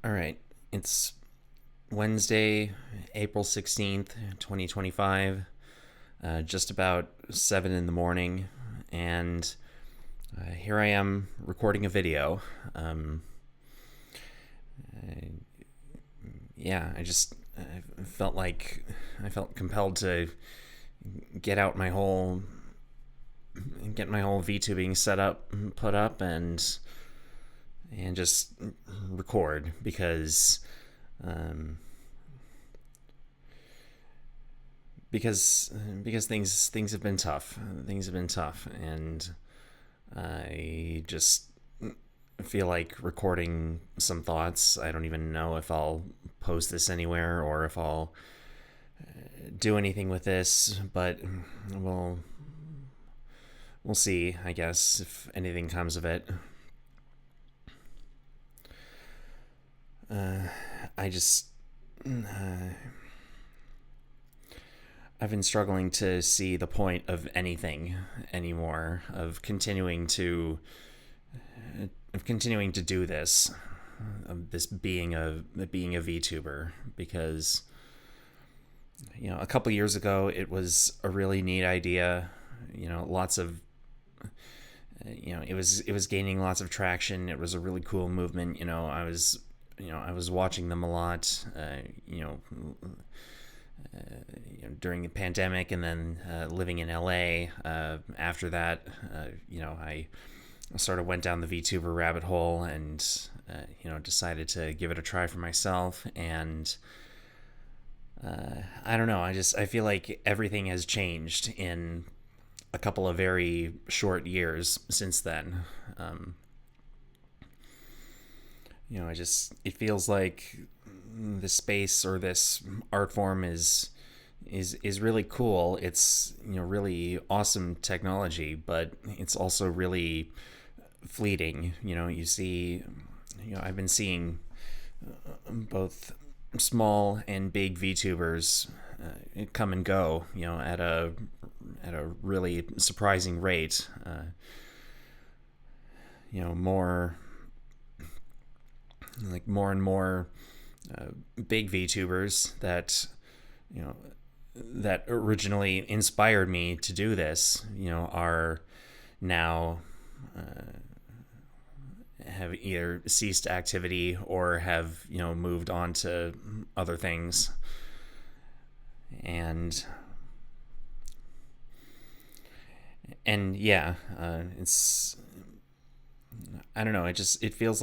All right. It's Wednesday, April 16th, 2025, just about 7 in the morning. And here I am recording a video. Um, I, yeah, I felt like I felt compelled to get out my whole get my whole VTubing setup put up and just record um, because things have been tough. Things have been tough, and I just feel like recording some thoughts. I don't even know if I'll post this anywhere or if I'll do anything with this, but we'll we'll see. I guess if anything comes of it. Uh, I just I've been struggling to see the point of anything anymore, of continuing to do this, of this being a VTuber, because a couple years ago it was a really neat idea. Lots of it was gaining lots of traction. It was a really cool movement. I was watching them a lot. During the pandemic, and then living in LA. After that, I sort of went down the VTuber rabbit hole and decided to give it a try for myself. And I don't know. I feel like everything has changed in a couple of very short years since then. It feels like the space or this art form is really cool. It's really awesome technology, but it's also really fleeting. I've been seeing both small and big VTubers come and go. At a really surprising rate. More like more and more big VTubers that originally inspired me to do this, are now have either ceased activity or have moved on to other things, and yeah, it's I don't know. It feels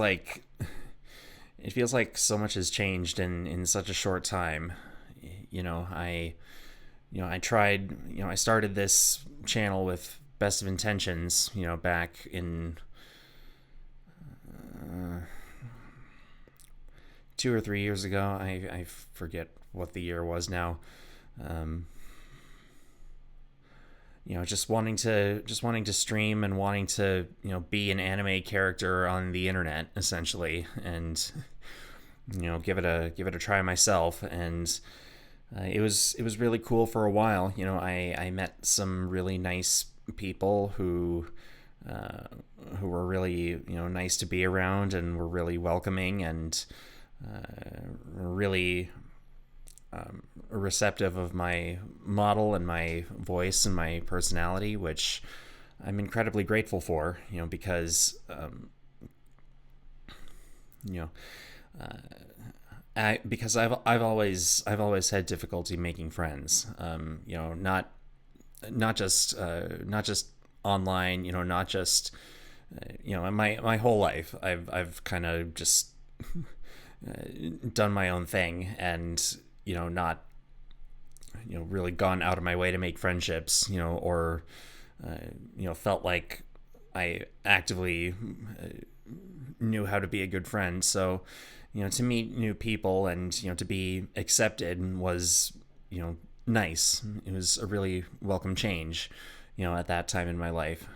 like so much has changed in such a short time. I tried, I started this channel with best of intentions, back in 2 or 3 years ago. I forget what the year was now. Um, just wanting to stream and wanting to, be an anime character on the internet, essentially, and give it a try myself. And it was really cool for a while. I met some really nice people who were really nice to be around and were really welcoming and really receptive of my model and my voice and my personality, which I'm incredibly grateful for. Because you know because I've always had difficulty making friends. Not just online. Not just my whole life. I've kind of just done my own thing, and not really gone out of my way to make friendships. Or felt like I actively knew how to be a good friend. So to meet new people and to be accepted was nice. It was a really welcome change at that time in my life.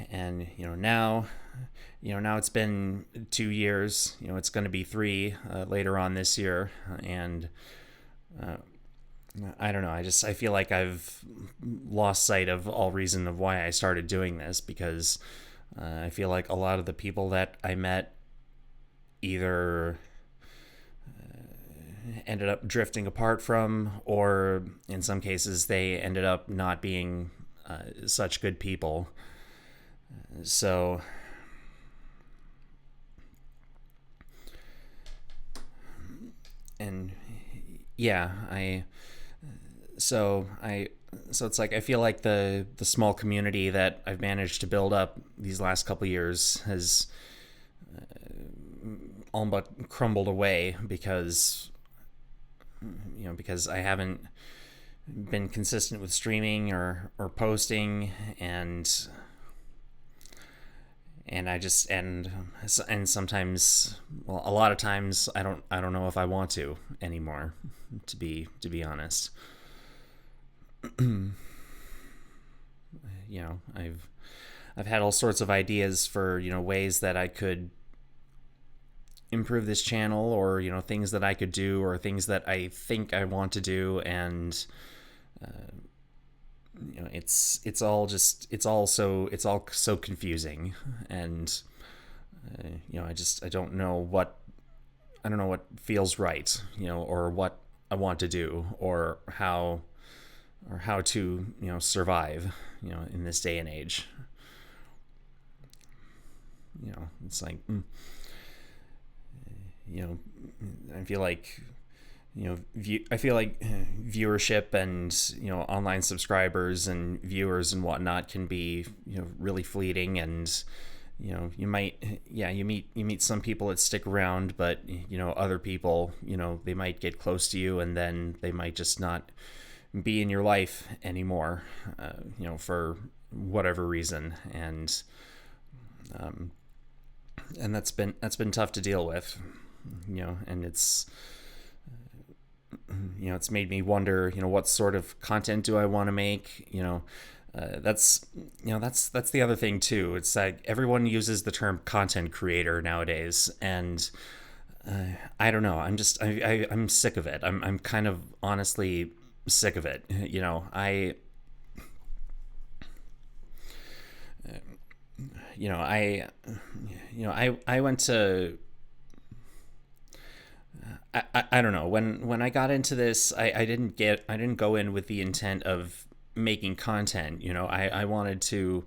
And now it's been 2 years. It's going to be three later on this year. And I don't know. I feel like I've lost sight of all reason of why I started doing this, because I feel like a lot of the people that I met either ended up drifting apart from, or in some cases, they ended up not being such good people. So, and yeah, so I, so it's like I feel like the small community that I've managed to build up these last couple years has all but crumbled away because because I haven't been consistent with streaming or posting, and I just and sometimes, well, a lot of times I don't know if I want to anymore, to be honest. I've had all sorts of ideas for ways that I could improve this channel, or things that I could do, or things that I think I want to do, and it's all so confusing, and I don't know what feels right, or what I want to do, or how to survive in this day and age. It's like you know I feel like viewership and online subscribers and viewers and whatnot can be really fleeting, and you meet some people that stick around, but other people, they might get close to you and then they might just not be in your life anymore, for whatever reason, and that's been tough to deal with, and it's made me wonder, what sort of content do I want to make. That's the other thing too. It's like everyone uses the term content creator nowadays, and I don't know. I'm sick of it. I'm kind of honestly sick of it. I went to I don't know, when I got into this, I didn't go in with the intent of making content. I wanted to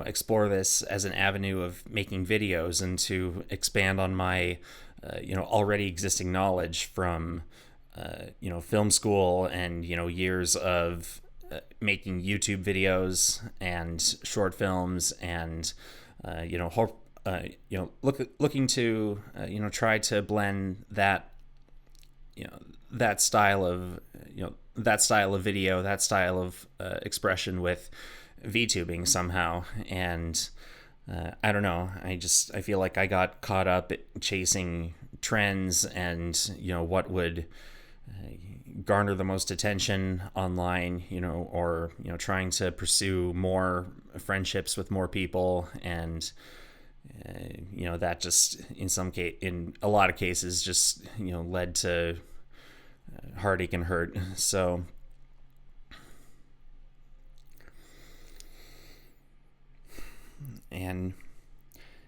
explore this as an avenue of making videos and to expand on my already existing knowledge from film school, and years of making YouTube videos and short films, and hope looking to try to blend that style of video, that style of expression with VTubing somehow. And I don't know, I feel like I got caught up chasing trends and what would garner the most attention online, or trying to pursue more friendships with more people, and that just in a lot of cases just led to heartache and hurt. So and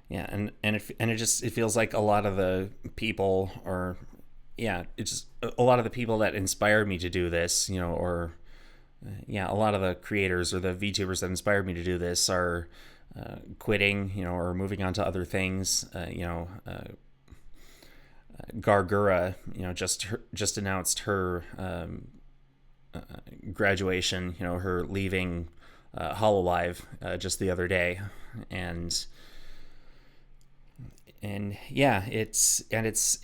yeah, it feels like a lot of the people, or it's just a lot of the people that inspired me to do this, or a lot of the creators or the VTubers that inspired me to do this are quitting, or moving on to other things. Gargura, just announced her graduation, her leaving Hololive just the other day, and it's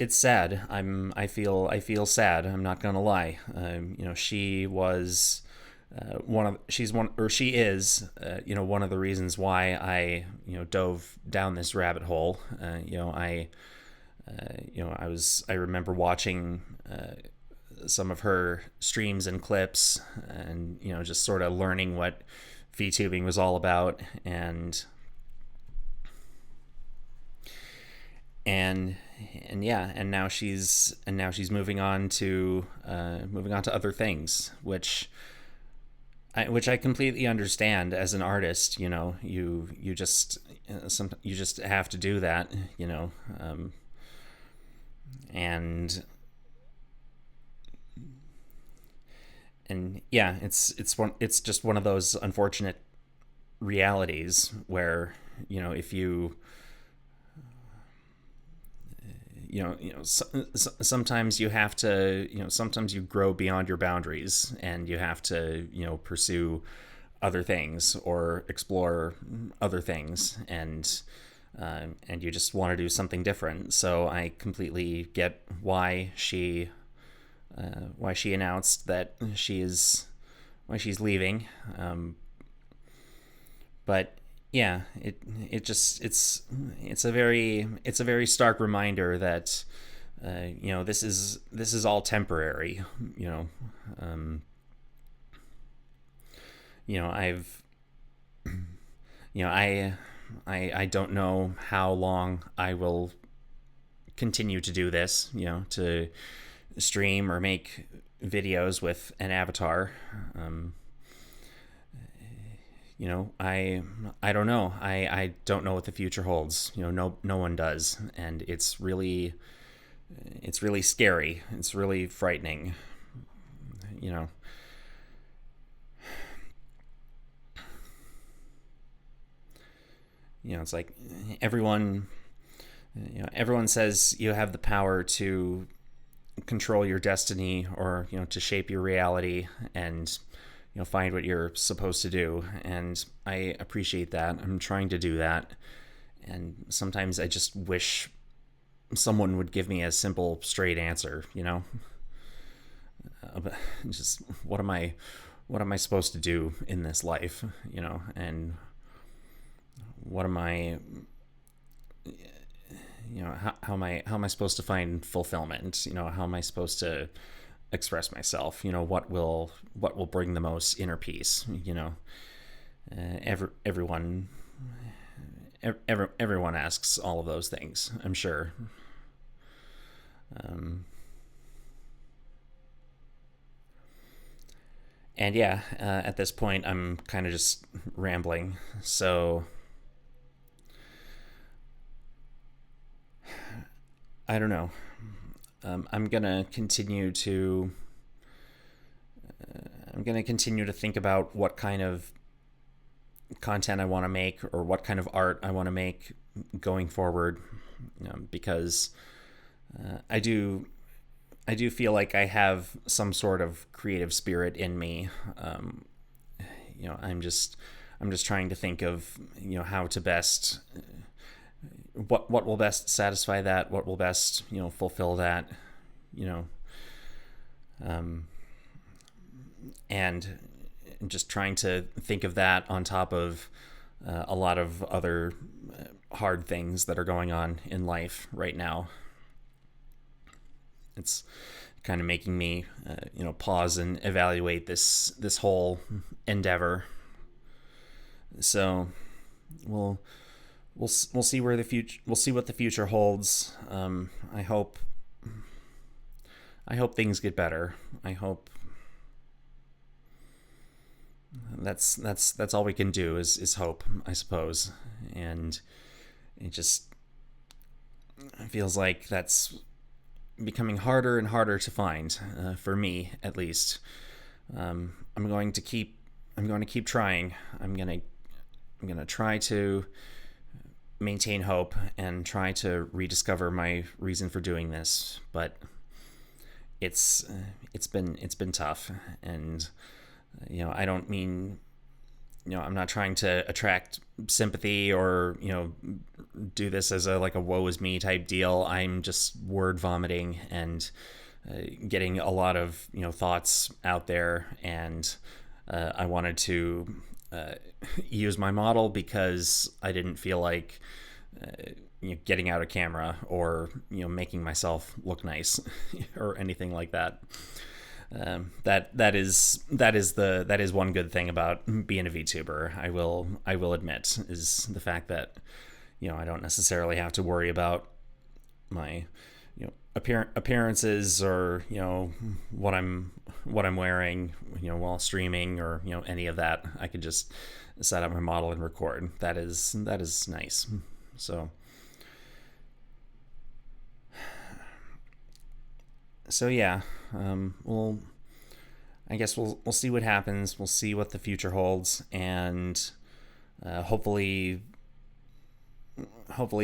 sad. I feel sad. I'm not gonna lie. She was she is one of the reasons why I dove down this rabbit hole. I remember watching some of her streams and clips, and just sort of learning what VTubing was all about, and now she's moving on to other things, which which I completely understand as an artist. You just you just have to do that. And yeah, it's just one of those unfortunate realities where if sometimes you have to, sometimes you grow beyond your boundaries and you have to, pursue other things or explore other things, and you just want to do something different. So I completely get why she announced that why she's leaving. But yeah, it's a very stark reminder that this is all temporary. I've I don't know how long I will continue to do this. To stream or make videos with an avatar. I don't know. I don't know what the future holds. No one does, and it's really scary. It's really frightening. You know. It's like everyone says you have the power to control your destiny, or to shape your reality, and find what you're supposed to do. And I appreciate that. I'm trying to do that, and sometimes I just wish someone would give me a simple, straight answer. Just what am I supposed to do in this life? And what am I how am I supposed to find fulfillment? How am I supposed to express myself? What will bring the most inner peace? Everyone asks all of those things, I'm sure. And yeah, at this point I'm kind of just rambling, so I don't know. I'm gonna continue to think about what kind of content I want to make, or what kind of art I want to make going forward, because I do feel like I have some sort of creative spirit in me. I'm just trying to think of how to best what will best satisfy that, what will best fulfill that, and just trying to think of that on top of a lot of other hard things that are going on in life right now. It's kind of making me pause and evaluate this whole endeavor. So we'll see where the future, we'll see what the future holds. I hope things get better. I hope that's all we can do is hope, I suppose. And it just feels like that's becoming harder and harder to find, for me at least. I'm going to keep trying. I'm gonna try to maintain hope and try to rediscover my reason for doing this, but it's been tough. And I don't mean, I'm not trying to attract sympathy or do this as a woe is me type deal. I'm just word vomiting and getting a lot of thoughts out there, and I wanted to use my model because I didn't feel like getting out a camera or making myself look nice or anything like that. That is one good thing about being a VTuber. I will admit, is the fact that I don't necessarily have to worry about my appearances, or what I'm wearing, while streaming, or any of that. I could just set up my model and record. That is nice. So yeah, we'll I guess we'll see what happens. We'll see what the future holds, and hopefully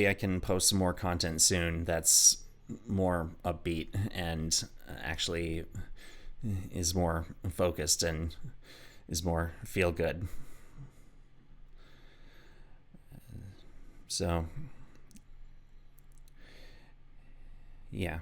I can post some more content soon that's more upbeat and actually is more focused and is more feel good. So yeah.